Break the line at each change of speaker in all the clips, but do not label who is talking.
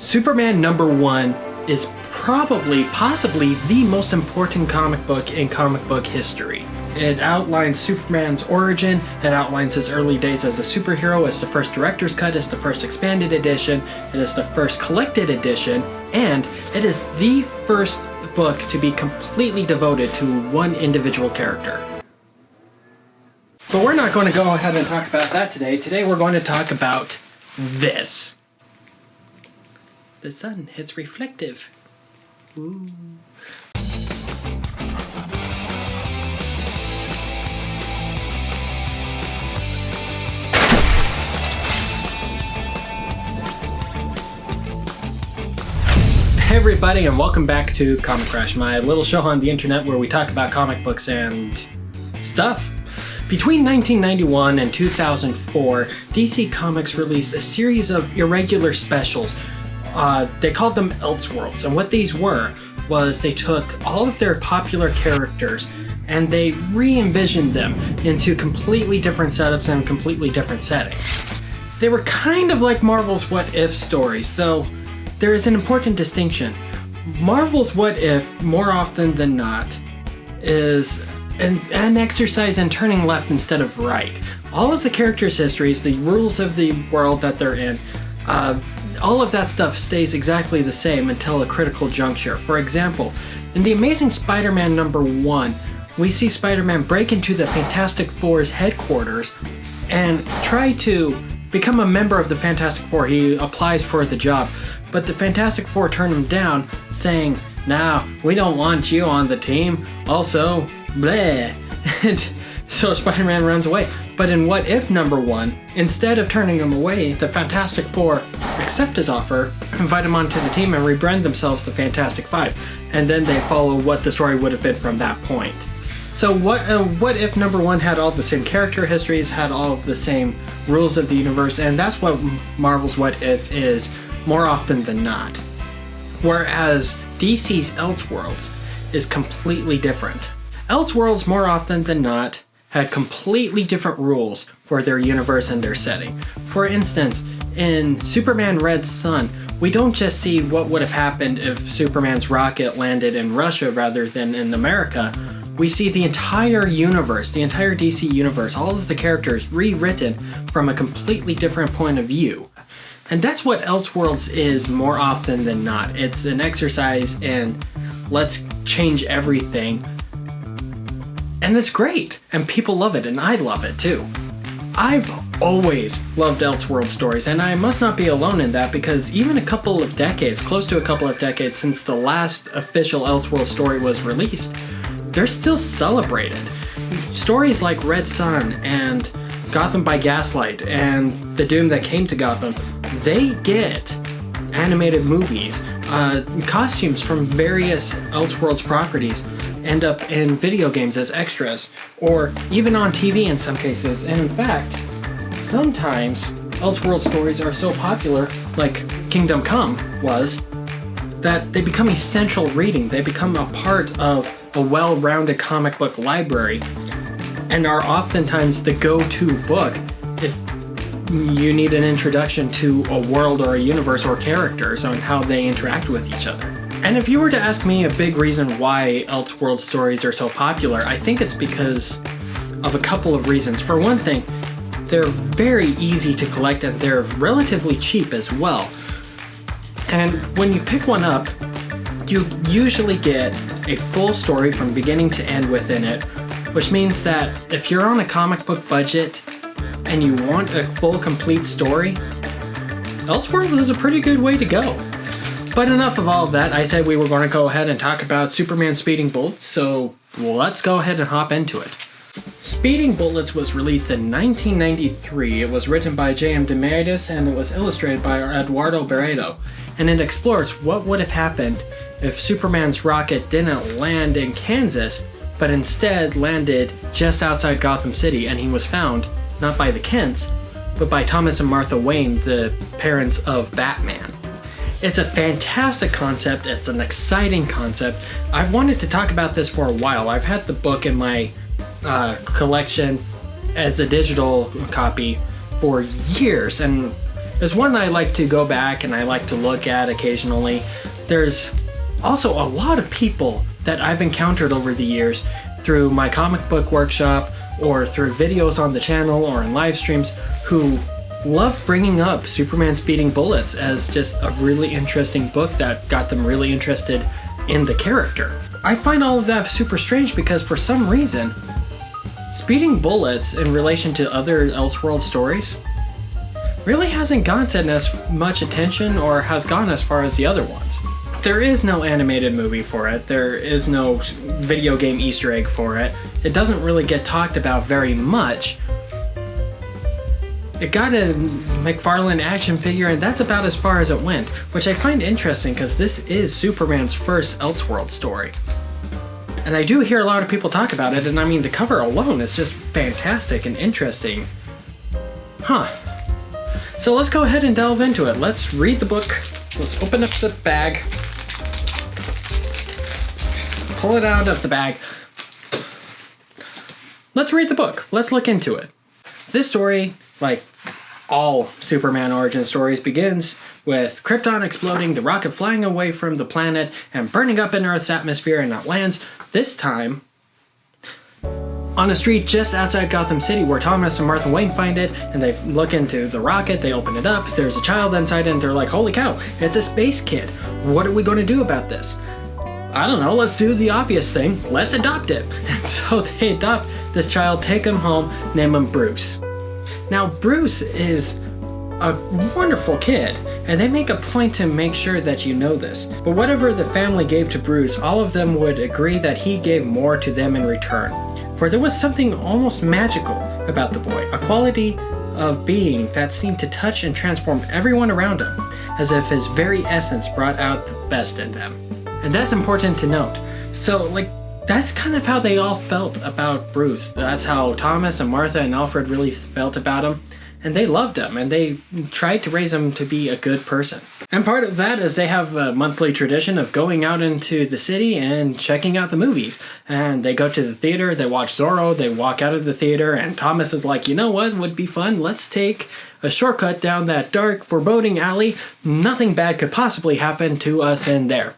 Superman #1 is possibly the most important comic book in comic book history. It outlines Superman's origin, it outlines his early days as a superhero, it's the first director's cut, it's the first expanded edition, it is the first collected edition, and it is the first book to be completely devoted to one individual character. But we're not going to go ahead and talk about that today. Today we're going to talk about this. The sun, it's reflective. Ooh. Hey everybody, and welcome back to Comic Crash, my little show on the internet where we talk about comic books and stuff. Between 1991 and 2004, DC Comics released a series of irregular specials. They called them Elseworlds, and what these were was they took all of their popular characters and they re-envisioned them into completely different setups and completely different settings. They were kind of like Marvel's What If stories, though there is an important distinction. Marvel's What If, more often than not, is an exercise in turning left instead of right. All of the characters' histories, the rules of the world that they're in, all of that stuff stays exactly the same until a critical juncture. For example, in The Amazing Spider-Man #1, we see Spider-Man break into the Fantastic Four's headquarters and try to become a member of the Fantastic Four. He applies for the job, but the Fantastic Four turn him down, saying, "Nah, we don't want you on the team. Also, bleh." And so Spider-Man runs away. But in What If #1, instead of turning him away, the Fantastic Four accept his offer, invite him onto the team, and rebrand themselves the Fantastic Five. And then they follow what the story would have been from that point. So What If #1 had all the same character histories, had all of the same rules of the universe, and that's what Marvel's What If is more often than not. Whereas DC's Elseworlds is completely different. Elseworlds, more often than not, had completely different rules for their universe and their setting. For instance, in Superman Red Sun, we don't just see what would have happened if Superman's rocket landed in Russia rather than in America. We see the entire universe, the entire DC universe, all of the characters rewritten from a completely different point of view. And that's what Elseworlds is more often than not. It's an exercise in let's change everything. And it's great, and people love it, and I love it too. I've always loved Elseworld stories, and I must not be alone in that, because even a couple of decades, close to a couple of decades since the last official Elseworld story was released, they're still celebrated. Stories like Red Sun and Gotham by Gaslight and The Doom That Came to Gotham, they get animated movies, costumes from various Elseworlds properties end up in video games as extras, or even on TV in some cases. And in fact, sometimes Elseworld stories are so popular, like Kingdom Come was, that they become essential reading. They become a part of a well-rounded comic book library and are oftentimes the go-to book if you need an introduction to a world or a universe or characters on how they interact with each other. And if you were to ask me a big reason why Elseworld stories are so popular, I think it's because of a couple of reasons. For one thing, they're very easy to collect and they're relatively cheap as well. And when you pick one up, you usually get a full story from beginning to end within it, which means that if you're on a comic book budget and you want a full, complete story, Elseworlds is a pretty good way to go. But enough of all of that. I said we were going to go ahead and talk about Superman Speeding Bullets, so let's go ahead and hop into it. Speeding Bullets was released in 1993. It was written by J.M. DeMatteis and it was illustrated by Eduardo Barreto. And it explores what would have happened if Superman's rocket didn't land in Kansas, but instead landed just outside Gotham City, and he was found not by the Kents, but by Thomas and Martha Wayne, the parents of Batman. It's a fantastic concept, it's an exciting concept. I've wanted to talk about this for a while. I've had the book in my collection as a digital copy for years, and There's one I like to go back and I like to look at occasionally. There's also a lot of people that I've encountered over the years through my comic book workshop or through videos on the channel or in live streams who love bringing up Superman Speeding Bullets as just a really interesting book that got them really interested in the character. I find all of that super strange because for some reason, Speeding Bullets in relation to other Elseworlds stories really hasn't gotten as much attention or has gone as far as the other ones. There is no animated movie for it, there is no video game Easter egg for it, it doesn't really get talked about very much. It got a McFarlane action figure and that's about as far as it went, which I find interesting because this is Superman's first Elseworlds story. And I do hear a lot of people talk about it, and I mean the cover alone is just fantastic and interesting. So let's go ahead and delve into it. Let's read the book. Let's open up the bag. Pull it out of the bag. Let's read the book. Let's look into it. This story, like all Superman origin stories, begins with Krypton exploding, the rocket flying away from the planet and burning up in Earth's atmosphere, and it lands, this time, on a street just outside Gotham City where Thomas and Martha Wayne find it, and they look into the rocket, they open it up, there's a child inside and they're like, holy cow, it's a space kid. What are we going to do about this? I don't know, let's do the obvious thing, let's adopt it. And so they adopt this child, take him home, name him Bruce. Now Bruce is a wonderful kid, and they make a point to make sure that you know this. But whatever the family gave to Bruce, all of them would agree that he gave more to them in return. For there was something almost magical about the boy, a quality of being that seemed to touch and transform everyone around him, as if his very essence brought out the best in them. And that's important to note. So, that's kind of how they all felt about Bruce. That's how Thomas and Martha and Alfred really felt about him. And they loved him, and they tried to raise him to be a good person. And part of that is they have a monthly tradition of going out into the city and checking out the movies. And they go to the theater, they watch Zorro, they walk out of the theater, and Thomas is like, you know what would be fun? Let's take a shortcut down that dark, foreboding alley. Nothing bad could possibly happen to us in there.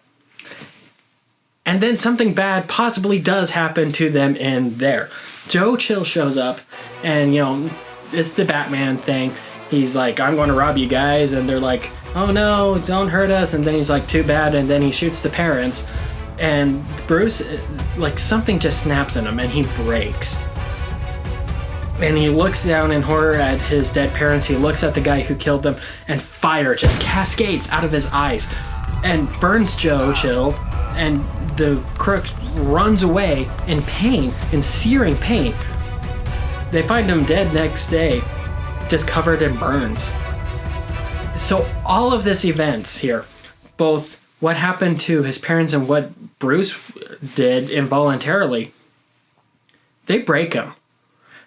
And then something bad possibly does happen to them in there. Joe Chill shows up, and it's the Batman thing. He's like, I'm going to rob you guys, and they're like, oh no, don't hurt us, and then he's like, too bad, and then he shoots the parents, and Bruce, something just snaps in him, and he breaks. And he looks down in horror at his dead parents, he looks at the guy who killed them, and fire just cascades out of his eyes, and burns Joe Chill, and the crook runs away in pain, in searing pain. They find him dead next day, just covered in burns. So all of this events here, both what happened to his parents and what Bruce did involuntarily, they break him.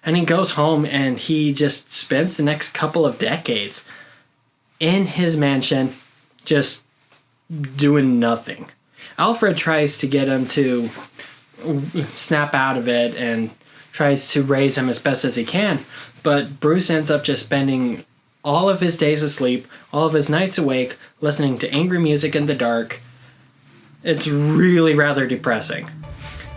And he goes home and he just spends the next couple of decades in his mansion just doing nothing. Alfred tries to get him to snap out of it and tries to raise him as best as he can, but Bruce ends up just spending all of his days asleep, all of his nights awake, listening to angry music in the dark. It's really rather depressing.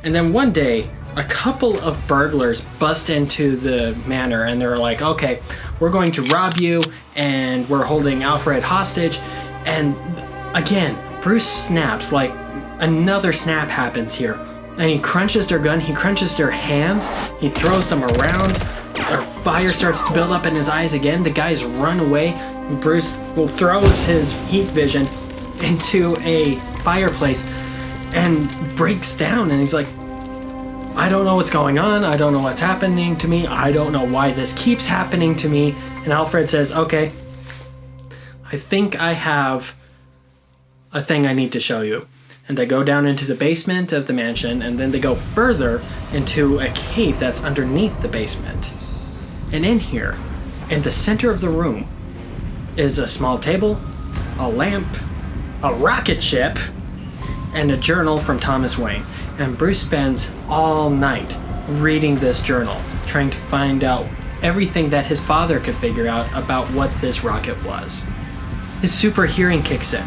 And then one day, a couple of burglars bust into the manor and they're like, okay, we're going to rob you and we're holding Alfred hostage. And again, Bruce snaps, another snap happens here. And he crunches their gun, he crunches their hands, he throws them around, their fire starts to build up in his eyes again, the guys run away, Bruce throws his heat vision into a fireplace and breaks down, and he's like, I don't know what's going on, I don't know what's happening to me, I don't know why this keeps happening to me. And Alfred says, okay, I think I have a thing I need to show you. And they go down into the basement of the mansion, and then they go further into a cave that's underneath the basement. And in here, in the center of the room, is a small table, a lamp, a rocket ship, and a journal from Thomas Wayne. And Bruce spends all night reading this journal, trying to find out everything that his father could figure out about what this rocket was. His super hearing kicks in,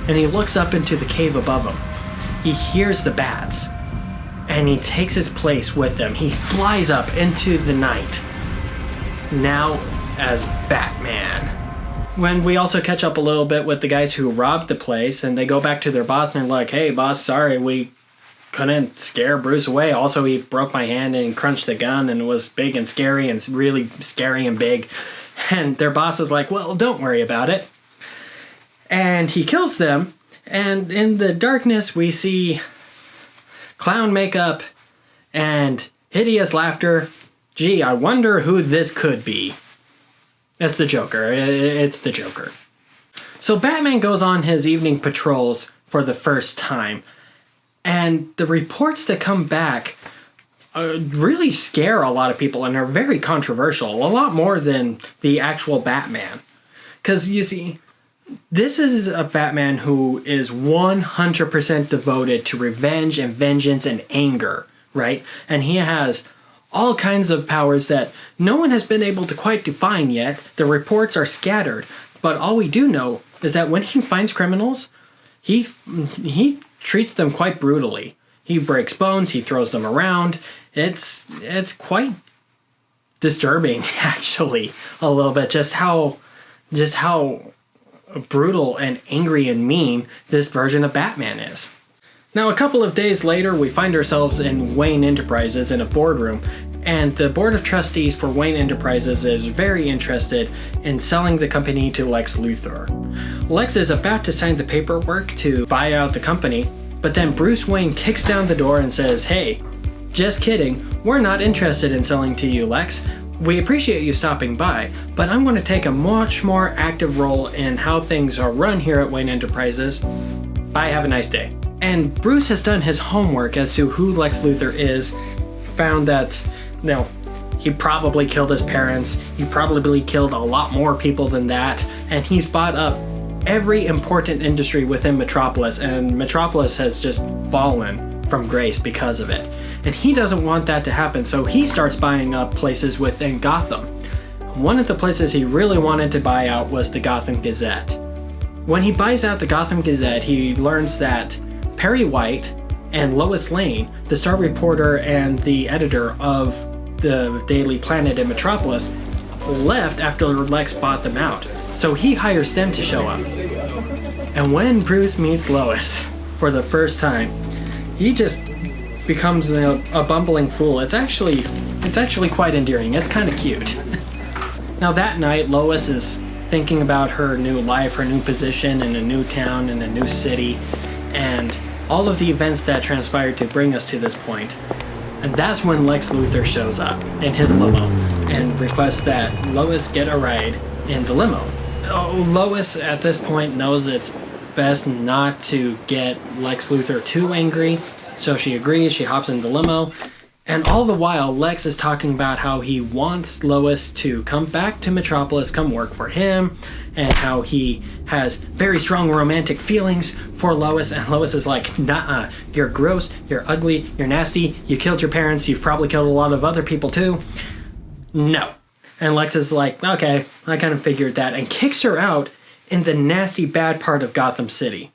and he looks up into the cave above him. He hears the bats, and he takes his place with them. He flies up into the night, now as Batman. When we also catch up a little bit with the guys who robbed the place, and they go back to their boss and they're like, hey boss, sorry, we couldn't scare Bruce away. Also, he broke my hand and he crunched the gun and it was big and scary and really scary and big. And their boss is like, well, don't worry about it. And he kills them. And in the darkness, we see clown makeup and hideous laughter. Gee, I wonder who this could be. It's the Joker. It's the Joker. So Batman goes on his evening patrols for the first time. And the reports that come back really scare a lot of people and are very controversial. A lot more than the actual Batman. Because, you see, this is a Batman who is 100% devoted to revenge and vengeance and anger, right? And he has all kinds of powers that no one has been able to quite define yet. The reports are scattered. But all we do know is that when he finds criminals, he treats them quite brutally. He breaks bones, he throws them around. It's quite disturbing, actually, a little bit, just how brutal and angry and mean this version of Batman is. Now, a couple of days later, we find ourselves in Wayne Enterprises in a boardroom, and the board of trustees for Wayne Enterprises is very interested in selling the company to Lex Luthor. Lex is about to sign the paperwork to buy out the company, but then Bruce Wayne kicks down the door and says, hey, just kidding, we're not interested in selling to you, Lex. We appreciate you stopping by, but I'm going to take a much more active role in how things are run here at Wayne Enterprises. Bye, have a nice day. And Bruce has done his homework as to who Lex Luthor is, found that, he probably killed his parents, he probably killed a lot more people than that, and he's bought up every important industry within Metropolis, and Metropolis has just fallen from grace because of it. And he doesn't want that to happen, so he starts buying up places within Gotham. One of the places he really wanted to buy out was the Gotham Gazette. When he buys out the Gotham Gazette, he learns that Perry White and Lois Lane, the star reporter and the editor of the Daily Planet in Metropolis, left after Lex bought them out. So he hires them to show up. And when Bruce meets Lois for the first time, he just becomes a bumbling fool. It's actually quite endearing. It's kind of cute. Now that night, Lois is thinking about her new life, her new position in a new town, in a new city, and all of the events that transpired to bring us to this point. And that's when Lex Luthor shows up in his limo and requests that Lois get a ride in the limo. Lois at this point knows it's best not to get Lex Luthor too angry, so she agrees, she hops in the limo, and all the while Lex is talking about how he wants Lois to come back to Metropolis, come work for him, and how he has very strong romantic feelings for Lois, and Lois is like, nah, you're gross, you're ugly, you're nasty, you killed your parents, you've probably killed a lot of other people too. No. And Lex is like, okay, I kind of figured that, and kicks her out in the nasty bad part of Gotham City.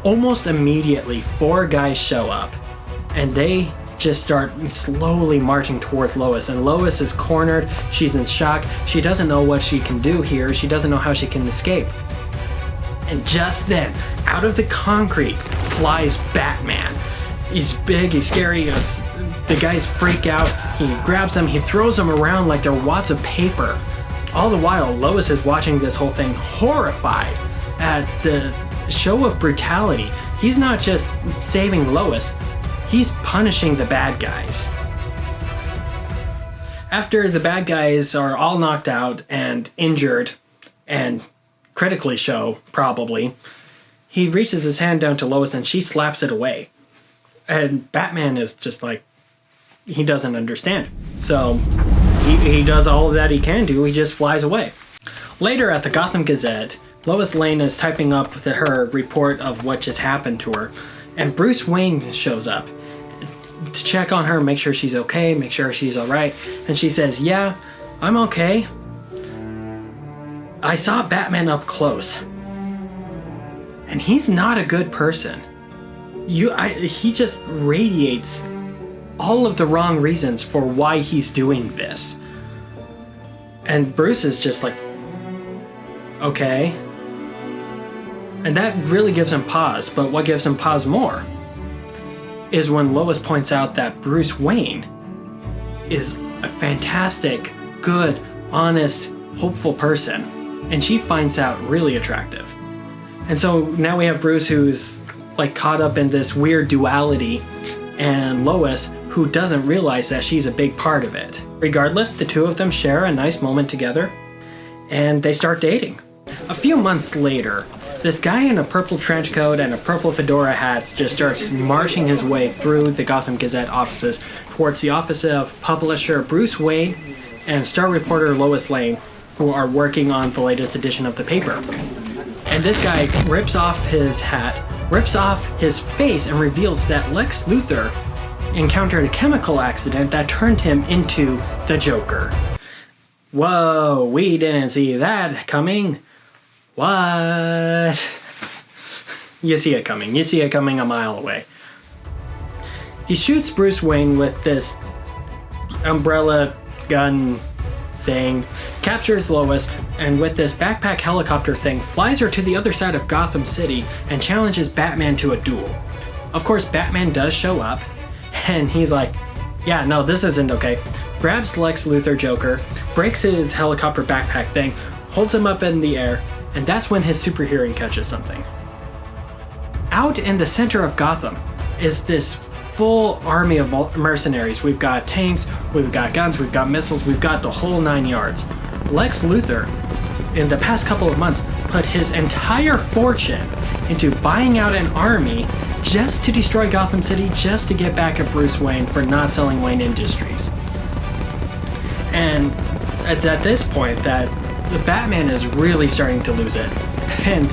Almost immediately, 4 guys show up, and they just start slowly marching towards Lois, and Lois is cornered, she's in shock, she doesn't know what she can do here, she doesn't know how she can escape. And just then, out of the concrete flies Batman. He's big, he's scary, the guys freak out, he grabs them, he throws them around like they're wads of paper. All the while, Lois is watching this whole thing horrified at the show of brutality. He's not just saving Lois, he's punishing the bad guys. After the bad guys are all knocked out and injured, and critically so, probably, he reaches his hand down to Lois and she slaps it away. And Batman is just like, he doesn't understand. So he does all that he can do, he just flies away. Later at the Gotham Gazette, Lois Lane is typing up her report of what just happened to her, and Bruce Wayne shows up. to check on her, make sure she's okay, make sure she's all right. And she says, "Yeah, I'm okay. I saw Batman up close. And he's not a good person. He just radiates all of the wrong reasons for why he's doing this." And Bruce is just like, okay. And that really gives him pause, but what gives him pause more is when Lois points out that Bruce Wayne is a fantastic, good, honest, hopeful person, and she finds that really attractive. And so now we have Bruce who's like caught up in this weird duality, and Lois who doesn't realize that she's a big part of it. Regardless, the two of them share a nice moment together, and they start dating. A few months later, this guy in a purple trench coat and a purple fedora hat just starts marching his way through the Gotham Gazette offices towards the office of publisher Bruce Wayne and star reporter Lois Lane, who are working on the latest edition of the paper. And this guy rips off his hat, rips off his face, and reveals that Lex Luthor encountered a chemical accident that turned him into the Joker. Whoa, we didn't see that coming. What? You see it coming. You see it coming a mile away. He shoots Bruce Wayne with this umbrella gun thing, captures Lois, and with this backpack helicopter thing, flies her to the other side of Gotham City and challenges Batman to a duel. Of course, Batman does show up, and he's like, yeah, no, this isn't okay. Grabs Lex Luthor Joker, breaks his helicopter backpack thing, holds him up in the air, and that's when his super hearing catches something. Out in the center of Gotham is this full army of mercenaries. We've got tanks, we've got guns, we've got missiles, we've got the whole 9 yards. Lex Luthor, in the past couple of months, put his entire fortune into buying out an army just to destroy Gotham City, just to get back at Bruce Wayne for not selling Wayne Industries. And it's at this point that the Batman is really starting to lose it. And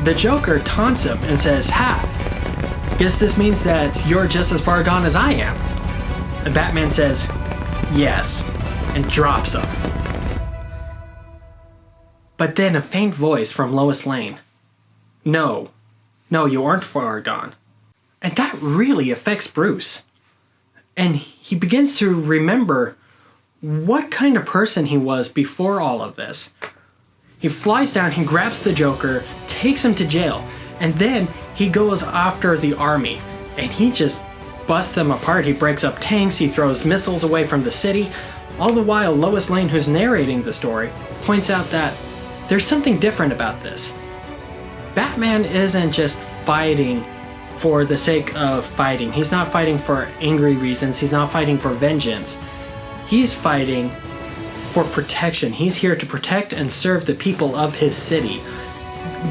the Joker taunts him and says, "Ha! Guess this means that you're just as far gone as I am." And Batman says, "Yes," and drops him. But then a faint voice from Lois Lane. No, you aren't far gone." And that really affects Bruce. And he begins to remember what kind of person he was before all of this. He flies down, he grabs the Joker, takes him to jail, and then he goes after the army, and he just busts them apart. He breaks up tanks, he throws missiles away from the city. All the while, Lois Lane, who's narrating the story, points out that there's something different about this. Batman isn't just fighting for the sake of fighting. He's not fighting for angry reasons. He's not fighting for vengeance. He's fighting for protection. He's here to protect and serve the people of his city.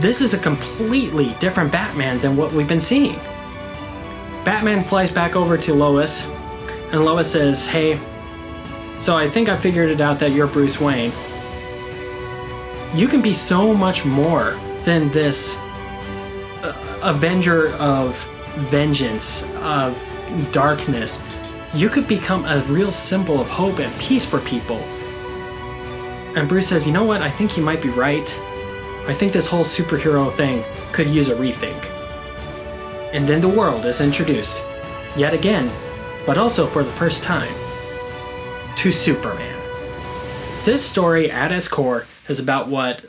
This is a completely different Batman than what we've been seeing. Batman flies back over to Lois, and Lois says, "Hey, so I think I figured it out that you're Bruce Wayne. You can be so much more than this avenger of vengeance, of darkness. You could become a real symbol of hope and peace for people." And Bruce says, "You know what? I think he might be right. I think this whole superhero thing could use a rethink." And then the world is introduced, yet again, but also for the first time, to Superman. This story, at its core, is about what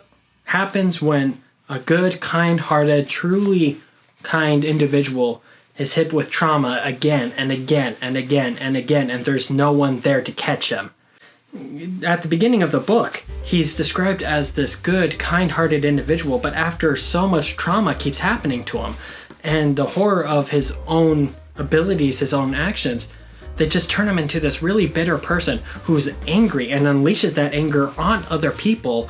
happens when a good, kind-hearted, truly kind individual is hit with trauma again and again and again and again, and there's no one there to catch him. At the beginning of the book, he's described as this good, kind-hearted individual, but after so much trauma keeps happening to him, and the horror of his own abilities, his own actions, they just turn him into this really bitter person who's angry and unleashes that anger on other people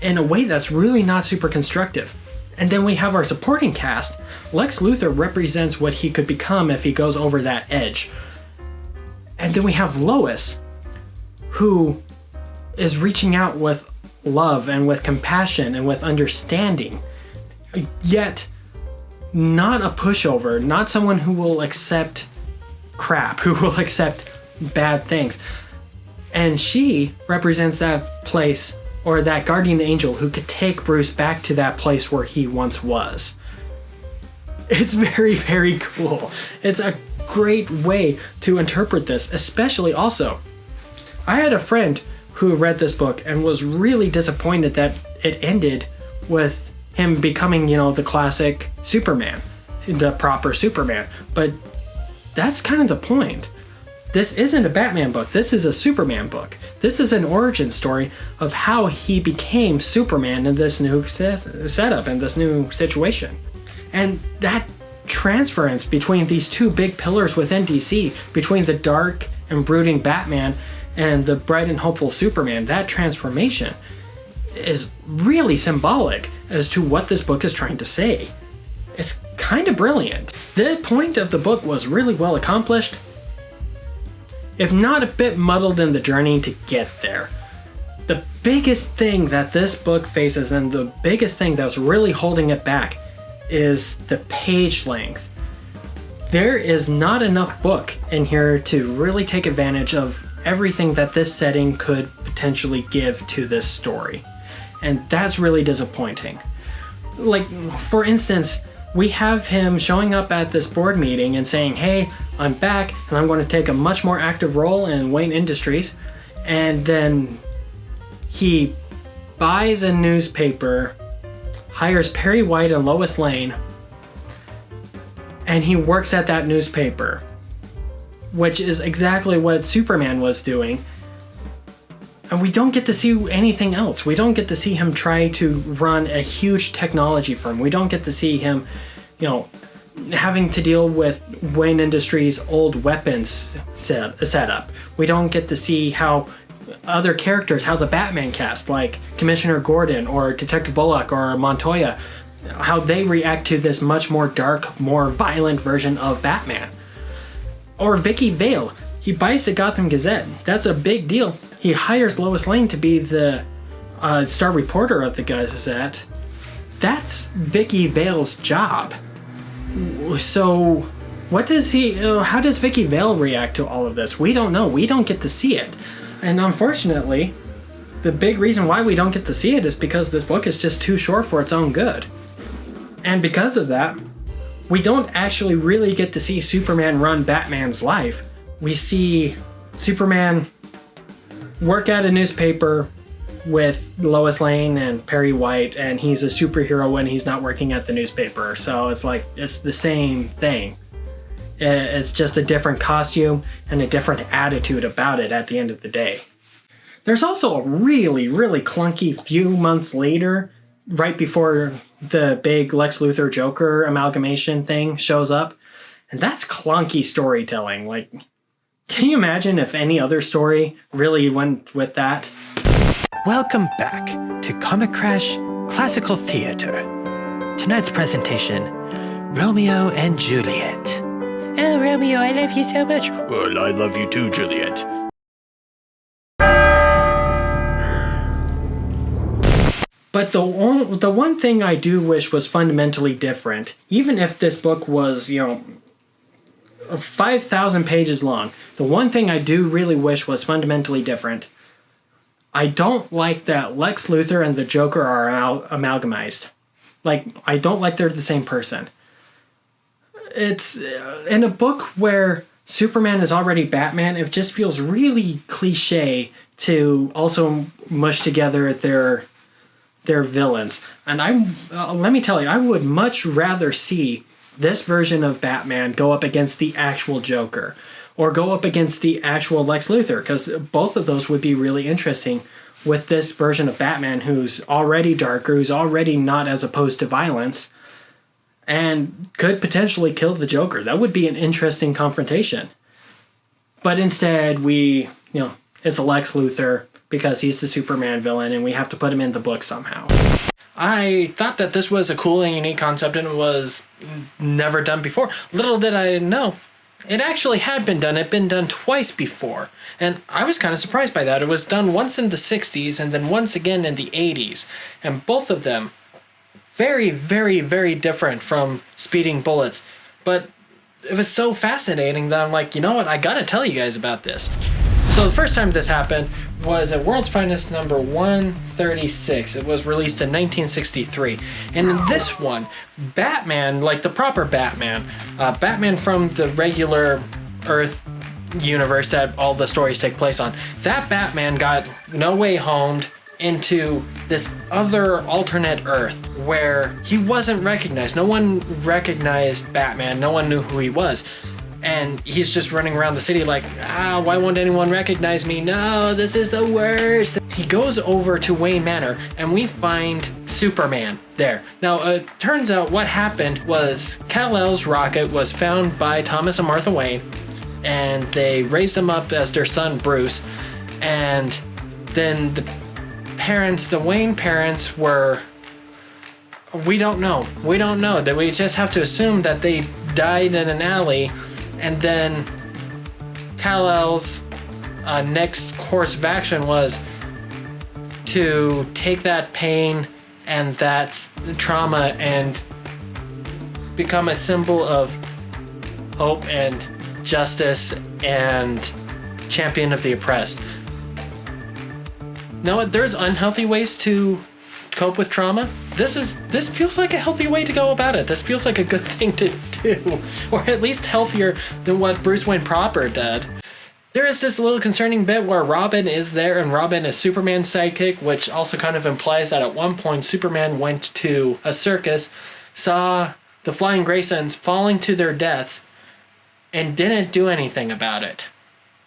in a way that's really not super constructive. And then we have our supporting cast. Lex Luthor represents what he could become if he goes over that edge. And then we have Lois, who is reaching out with love and with compassion and with understanding, yet not a pushover, not someone who will accept crap, who will accept bad things. And she represents that place, or that guardian angel who could take Bruce back to that place where he once was. It's very, very cool. It's a great way to interpret this, especially also. I had a friend who read this book and was really disappointed that it ended with him becoming, the classic Superman, the proper Superman. But that's kind of the point. This isn't a Batman book. This is a Superman book. This is an origin story of how he became Superman in this new setup, in this new situation. And that transference between these two big pillars within DC, between the dark and brooding Batman and the bright and hopeful Superman, that transformation is really symbolic as to what this book is trying to say. It's kind of brilliant. The point of the book was really well accomplished, if not a bit muddled in the journey to get there. The biggest thing that this book faces, and the biggest thing that's really holding it back, is the page length. There is not enough book in here to really take advantage of everything that this setting could potentially give to this story. And that's really disappointing. Like, for instance, we have him showing up at this board meeting and saying, hey, I'm back and I'm going to take a much more active role in Wayne Industries. And then he buys a newspaper, hires Perry White and Lois Lane, and he works at that newspaper, which is exactly what Superman was doing. And we don't get to see anything else. We don't get to see him try to run a huge technology firm. We don't get to see him, having to deal with Wayne Industries' old weapons setup. We don't get to see how other characters, how the Batman cast, like Commissioner Gordon or Detective Bullock or Montoya, how they react to this much more dark, more violent version of Batman. Or Vicky Vale. He buys the Gotham Gazette. That's a big deal. He hires Lois Lane to be the star reporter of the Gazette. That's Vicky Vale's job. So, how does Vicky Vale react to all of this? We don't know. We don't get to see it. And unfortunately, the big reason why we don't get to see it is because this book is just too short for its own good. And because of that, we don't actually really get to see Superman run Batman's life. We see Superman work at a newspaper with Lois Lane and Perry White, and he's a superhero when he's not working at the newspaper. So it's the same thing. It's just a different costume and a different attitude about it at the end of the day. There's also a really, really clunky few months later, right before the big Lex Luthor Joker amalgamation thing shows up. And that's clunky storytelling. Like, can you imagine if any other story really went with that?
Welcome back to Comic Crash Classical Theater. Tonight's presentation, Romeo and Juliet. Oh, Romeo, I love you so much. Well, I love you too, Juliet.
But the one thing I do wish was fundamentally different, even if this book was, 5,000 pages long, the one thing I do really wish was fundamentally different. I don't like that Lex Luthor and the Joker are amalgamized. Like, I don't like they're the same person. It's in a book where Superman is already Batman, it just feels really cliche to also mush together their villains. And let me tell you, I would much rather see this version of Batman go up against the actual Joker, or go up against the actual Lex Luthor, because both of those would be really interesting with this version of Batman who's already darker, who's already not as opposed to violence, and could potentially kill the Joker. That would be an interesting confrontation. But instead, it's Lex Luthor because he's the Superman villain, and we have to put him in the book somehow. I thought that this was a cool and unique concept, and it was never done before. Little did I know, it actually had been done. It had been done twice before, and I was kind of surprised by that. It was done once in the 60s and then once again in the 80s, and both of them very, very, very different from Speeding Bullets. But it was so fascinating that I'm like, you know what, I gotta tell you guys about this. So the first time this happened was at World's Finest number 136. It was released in 1963. And in this one, Batman, like the proper Batman, Batman from the regular Earth universe that all the stories take place on, that Batman got no way homed into this other alternate Earth where he wasn't recognized. No one recognized Batman. No one knew who he was. And he's just running around the city like, why won't anyone recognize me? No, this is the worst. He goes over to Wayne Manor and we find Superman there. Now, it turns out what happened was Kal-El's rocket was found by Thomas and Martha Wayne, and they raised him up as their son Bruce. And then the Wayne parents were, we don't know. That we just have to assume that they died in an alley. And then Kal-El's next course of action was to take that pain and that trauma and become a symbol of hope and justice and champion of the oppressed. Now, there's unhealthy ways to cope with trauma. This feels like a healthy way to go about it. This feels like a good thing to do, or at least healthier than what Bruce Wayne proper did. There is this little concerning bit where Robin is there, and Robin is Superman's sidekick, which also kind of implies that at one point Superman went to a circus, saw the Flying Graysons falling to their deaths, and didn't do anything about it.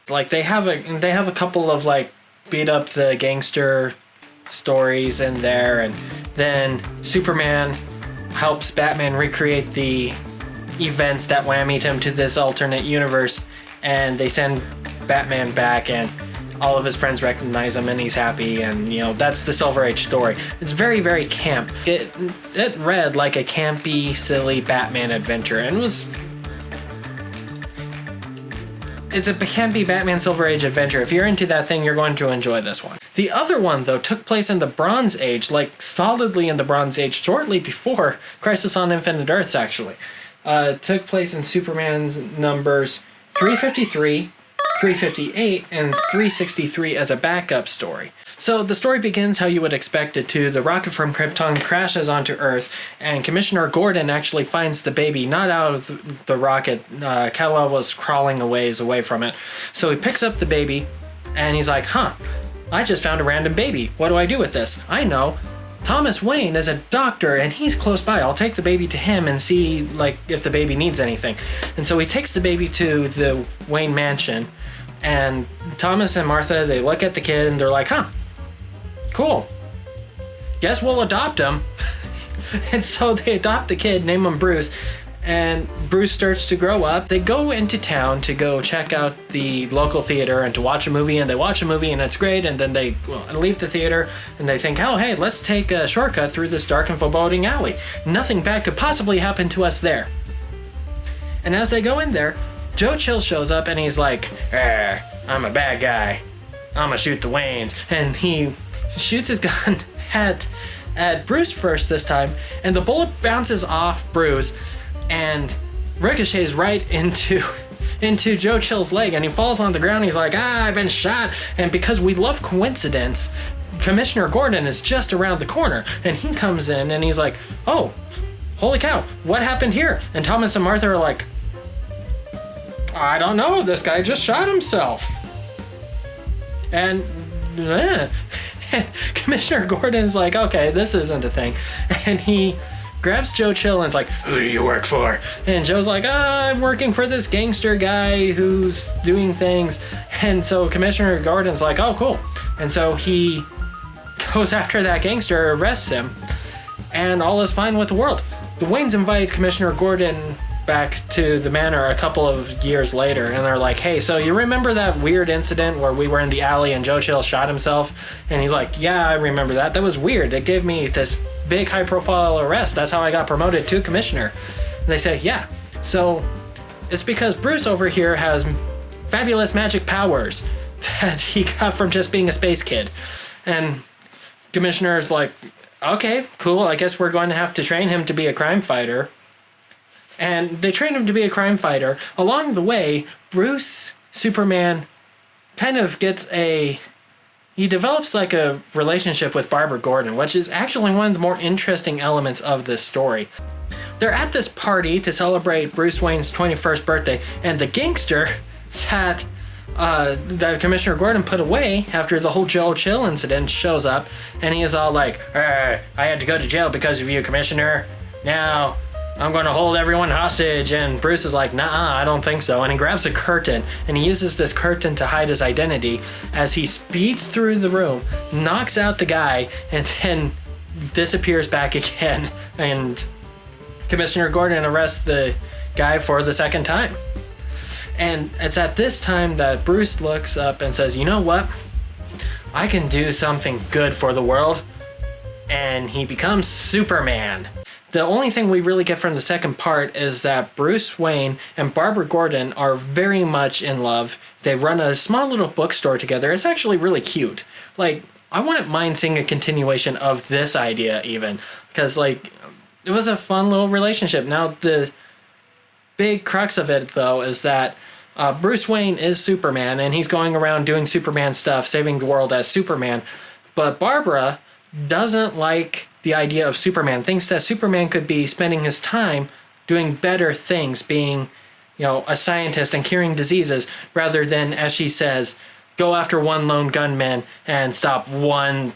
Like they have a couple of like beat up the gangster stories in there, and then Superman helps Batman recreate the events that whammied him to this alternate universe, and they send Batman back, and all of his friends recognize him, and he's happy, and that's the Silver Age story. It's very, very camp. It read like a campy, silly Batman adventure, and it's a campy Batman Silver Age adventure. If you're into that thing, you're going to enjoy this one. The other one, though, took place in the Bronze Age, like solidly in the Bronze Age, shortly before Crisis on Infinite Earths, actually. It took place in Superman's numbers 353, 358, and 363 as a backup story. So the story begins how you would expect it to. The rocket from Krypton crashes onto Earth, and Commissioner Gordon actually finds the baby not out of the rocket. Kal-El was crawling a ways away from it. So he picks up the baby, and he's like, I just found a random baby. What do I do with this? I know. Thomas Wayne is a doctor, and he's close by. I'll take the baby to him and see if the baby needs anything. And so he takes the baby to the Wayne mansion, and Thomas and Martha, they look at the kid, and they're like, cool. Guess we'll adopt him. And so they adopt the kid, name him Bruce, and Bruce starts to grow up. They go into town to go check out the local theater and to watch a movie, and they watch a movie and it's great, and then they leave the theater and they think, hey, let's take a shortcut through this dark and foreboding alley. Nothing bad could possibly happen to us there. And as they go in there, Joe Chill shows up and he's like, I'm a bad guy. I'm gonna shoot the Waynes. And he shoots his gun at Bruce first this time, and the bullet bounces off Bruce and ricochets right into Joe Chill's leg, and he falls on the ground. He's like, I've been shot. And because we love coincidence, Commissioner Gordon is just around the corner, and he comes in and he's like, oh, holy cow, what happened here? And Thomas and Martha are like, I don't know, this guy just shot himself. And Commissioner Gordon's like, okay, this isn't a thing. And he grabs Joe Chill and is like, who do you work for? And Joe's like, I'm working for this gangster guy who's doing things. And so Commissioner Gordon's like, oh, cool. And so he goes after that gangster, arrests him, and all is fine with the world. The Waynes invite Commissioner Gordon back to the manor a couple of years later, and they're like, hey, so you remember that weird incident where we were in the alley and Joe Chill shot himself? And he's like, yeah, I remember that. That was weird. It gave me this big high-profile arrest. That's how I got promoted to commissioner. And they say, yeah, so it's because Bruce over here has fabulous magic powers that he got from just being a space kid. And Commissioner's like, okay, cool, I guess we're going to have to train him to be a crime fighter. And they train him to be a crime fighter. Along the way, Bruce, Superman, kind of he develops like a relationship with Barbara Gordon, which is actually one of the more interesting elements of this story. They're at this party to celebrate Bruce Wayne's 21st birthday, and the gangster that Commissioner Gordon put away after the whole Joe Chill incident shows up, and he is all like, I had to go to jail because of you, Commissioner. Now I'm going to hold everyone hostage. And Bruce is like, nah, I don't think so. And he grabs a curtain, and he uses this curtain to hide his identity as he speeds through the room, knocks out the guy, and then disappears back again. And Commissioner Gordon arrests the guy for the second time. And it's at this time that Bruce looks up and says, you know what? I can do something good for the world. And he becomes Superman. The only thing we really get from the second part is that Bruce Wayne and Barbara Gordon are very much in love. They run a small little bookstore together. It's actually really cute. Like, I wouldn't mind seeing a continuation of this idea even. Because, like, it was a fun little relationship. Now, the big crux of it, though, is that Bruce Wayne is Superman, and he's going around doing Superman stuff, saving the world as Superman. But Barbara doesn't like the idea of Superman, thinks that Superman could be spending his time doing better things, being, a scientist and curing diseases, rather than, as she says, go after one lone gunman and stop one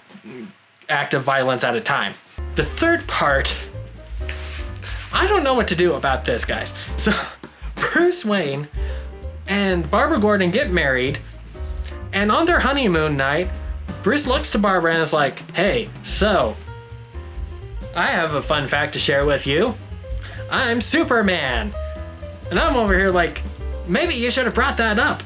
act of violence at a time. The third part, I don't know what to do about this, guys. So, Bruce Wayne and Barbara Gordon get married, and on their honeymoon night, Bruce looks to Barbara and is like, hey, so, I have a fun fact to share with you. I'm Superman. And I'm over here like, maybe you should have brought that up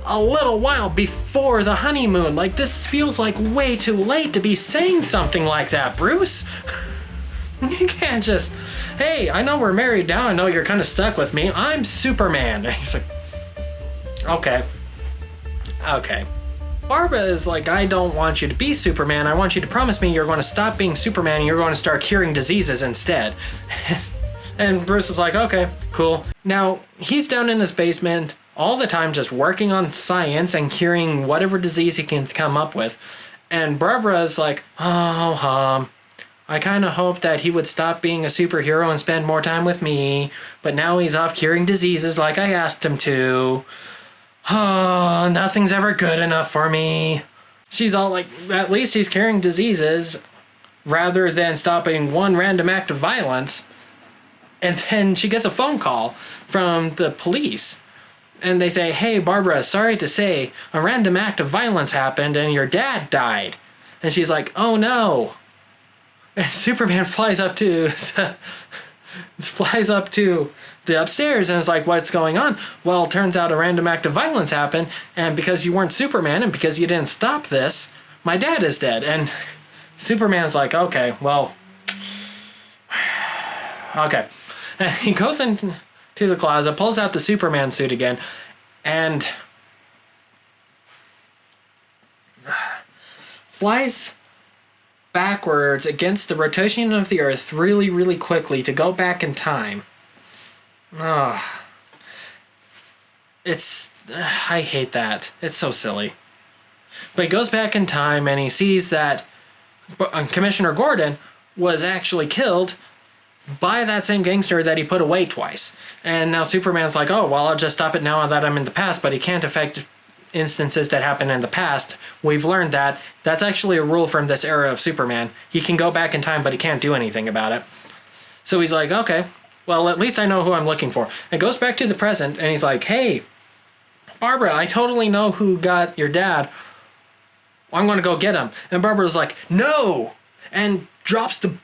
a little while before the honeymoon. Like, this feels like way too late to be saying something like that, Bruce. You can't just, hey, I know we're married now. I know you're kind of stuck with me. I'm Superman. And he's like, okay. Barbara is like, I don't want you to be Superman. I want you to promise me you're going to stop being Superman and you're going to start curing diseases instead. And Bruce is like, okay, cool. Now, he's down in his basement all the time just working on science and curing whatever disease he can come up with. And Barbara is like, I kind of hoped that he would stop being a superhero and spend more time with me, but now he's off curing diseases like I asked him to. Oh, nothing's ever good enough for me. She's all like, at least he's curing diseases rather than stopping one random act of violence. And then she gets a phone call from the police. And they say, hey, Barbara, sorry to say, a random act of violence happened and your dad died. And she's like, oh no. And Superman flies up to the upstairs and is like, what's going on? Well, it turns out a random act of violence happened, and because you weren't Superman and because you didn't stop this, my dad is dead. And Superman's like, okay, well, okay. And he goes into the closet, pulls out the Superman suit again, and flies backwards against the rotation of the Earth really, really quickly to go back in time. I hate that. It's so silly. But he goes back in time and he sees that Commissioner Gordon was actually killed by that same gangster that he put away twice. And now Superman's like, oh, well, I'll just stop it now that I'm in the past, but he can't affect instances that happened in the past. We've learned that. That's actually a rule from this era of Superman. He can go back in time, but he can't do anything about it. So he's like, okay, well, at least I know who I'm looking for. And goes back to the present, and he's like, hey, Barbara, I totally know who got your dad. I'm going to go get him. And Barbara's like, no! And drops the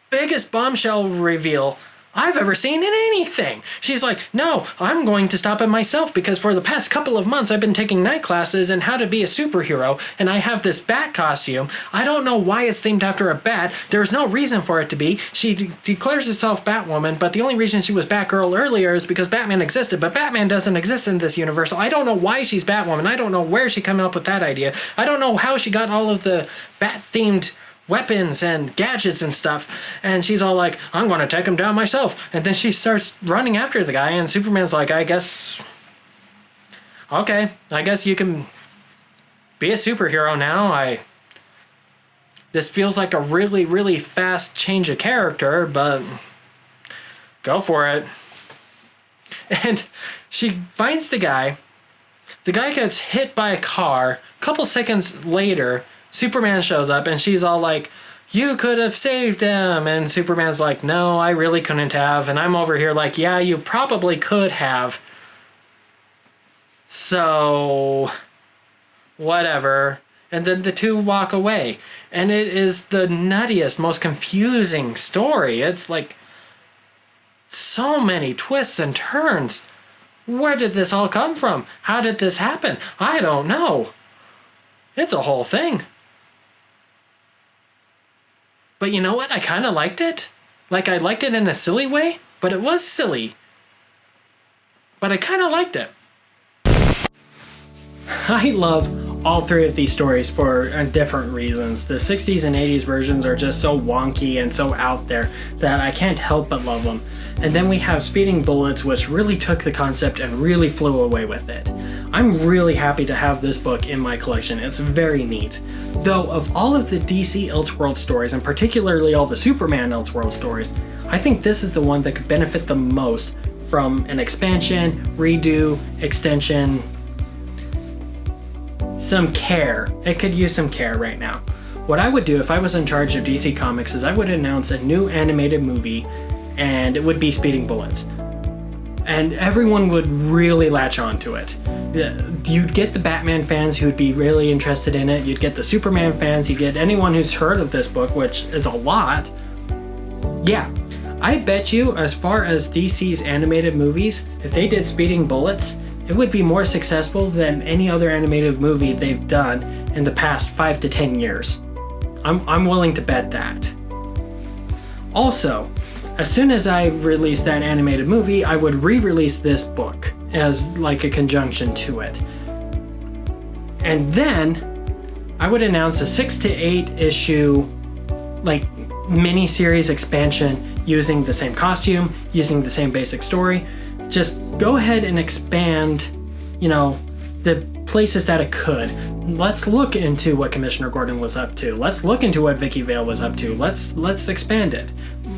biggest bombshell reveal I've ever seen in anything. She's like, no, I'm going to stop it myself because for the past couple of months I've been taking night classes in how to be a superhero, and I have this bat costume. I don't know why it's themed after a bat. There's no reason for it to be. She declares herself Batwoman, but the only reason she was Batgirl earlier is because Batman existed, but Batman doesn't exist in this universe, so I don't know why she's Batwoman. I don't know where she came up with that idea. I don't know how she got all of the bat-themed weapons and gadgets and stuff. And she's all like, I'm going to take him down myself. And then she starts running after the guy, and Superman's like, I guess you can be a superhero now. This feels like a really, really fast change of character, but go for it. And she finds the guy. The guy gets hit by a car. A couple seconds later, Superman shows up, and she's all like, you could have saved him. And Superman's like, no, I really couldn't have. And I'm over here like, yeah, you probably could have. So, whatever. And then the two walk away. And it is the nuttiest, most confusing story. It's like so many twists and turns. Where did this all come from? How did this happen? I don't know. It's a whole thing. But you know what? I kind of liked it. Like, I liked it in a silly way, but it was silly. But I kind of liked it. I love all three of these stories for different reasons. The 60s and 80s versions are just so wonky and so out there that I can't help but love them. And then we have Speeding Bullets, which really took the concept and really flew away with it. I'm really happy to have this book in my collection. It's very neat. Though of all of the DC Elseworlds stories, and particularly all the Superman Elseworlds stories, I think this is the one that could benefit the most from an expansion, redo, extension, some care. It could use some care right now. What I would do if I was in charge of DC Comics is I would announce a new animated movie, and it would be Speeding Bullets. And everyone would really latch on to it. You'd get the Batman fans who'd be really interested in it. You'd get the Superman fans. You'd get anyone who's heard of this book, which is a lot. Yeah, I bet you as far as DC's animated movies, if they did Speeding Bullets, it would be more successful than any other animated movie they've done in the past 5 to 10 years. I'm willing to bet that. Also, as soon as I release that animated movie, I would re-release this book as like a conjunction to it. And then I would announce a 6 to 8 issue like mini-series expansion using the same costume, using the same basic story. Just go ahead and expand, the places that it could. Let's look into what Commissioner Gordon was up to. Let's look into what Vicky Vale was up to. Let's expand it.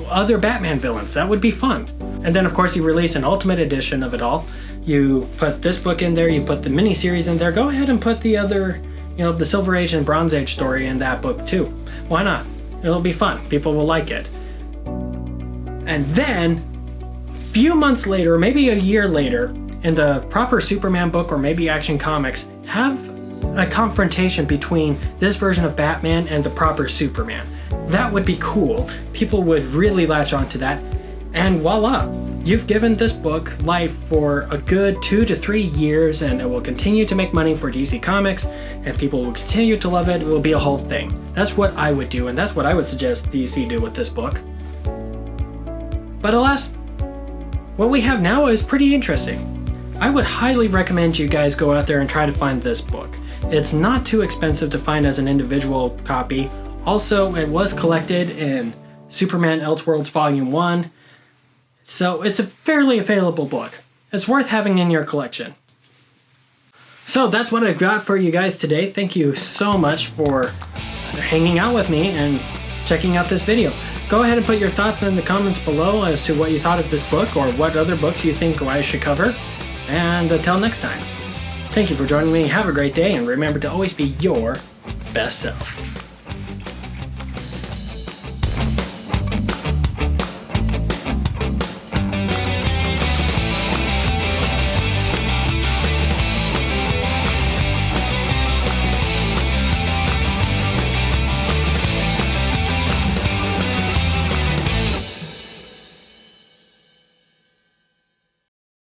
Other Batman villains, that would be fun. And then of course you release an ultimate edition of it all. You put this book in there, you put the miniseries in there. Go ahead and put the other, the Silver Age and Bronze Age story in that book too. Why not? It'll be fun. People will like it. And then few months later, maybe a year later, in the proper Superman book or maybe Action Comics, have a confrontation between this version of Batman and the proper Superman. That would be cool. People would really latch onto that. And voila, you've given this book life for a good 2 to 3 years, and it will continue to make money for DC Comics, and people will continue to love it. It will be a whole thing. That's what I would do, and that's what I would suggest DC do with this book. But alas, what we have now is pretty interesting. I would highly recommend you guys go out there and try to find this book. It's not too expensive to find as an individual copy. Also, it was collected in Superman Elseworlds Volume 1, so it's a fairly available book. It's worth having in your collection. So that's what I've got for you guys today. Thank you so much for hanging out with me and checking out this video. Go ahead and put your thoughts in the comments below as to what you thought of this book or what other books you think I should cover. And until next time, thank you for joining me. Have a great day, and remember to always be your best self.